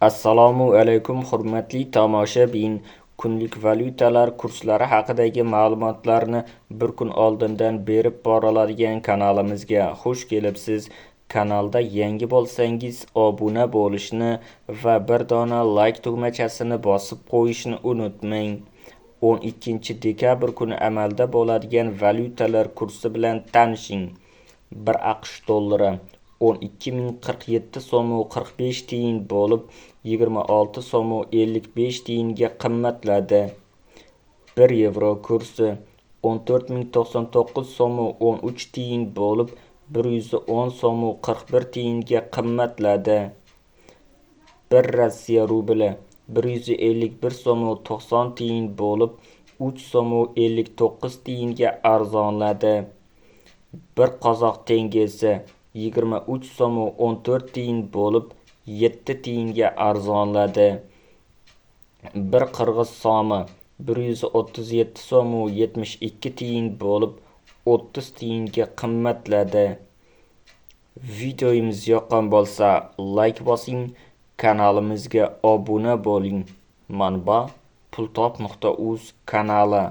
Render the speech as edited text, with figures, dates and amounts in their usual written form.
Assalomu alaykum hurmatli tomoshabin. Kunlik valyutalar kurslari haqidagi ma'lumotlarni bir kun oldindan berib boriladigan kanalimizga xush kelibsiz. Kanalda yangi bo'lsangiz obuna bo'lishni va bir dona like tugmachasini bosib qo'yishni unutmang. 12 dekabr kuni amalda bo'ladigan valyutalar kursi bilan tanishing. 1 AQSh dollari 12.047 so'm 45 tiyin bo'lib 26 so'm 55 tiyinga qimmatladi. 1 yevro kursi 14.099 so'm 13 tiyin bo'lib 110 so'm 41 tiyinga qimmatladi. 1 Rossiya rubli 151 so'm 90 tiyin bo'lib 3 so'm 59 tiyinga arzonladi. 1 qozoq tengesi 23 so'm 14 tiyin bo'lib 7 tiyinga arzonladi. 1 qirg'iz so'mi 137 so'm 72 tiyin bo'lib 30 tiyinga qimmatladi. Videomiz yoqqan bo'lsa like bosing, kanalimizga obuna bo'ling. Manba pultop.uz kanali.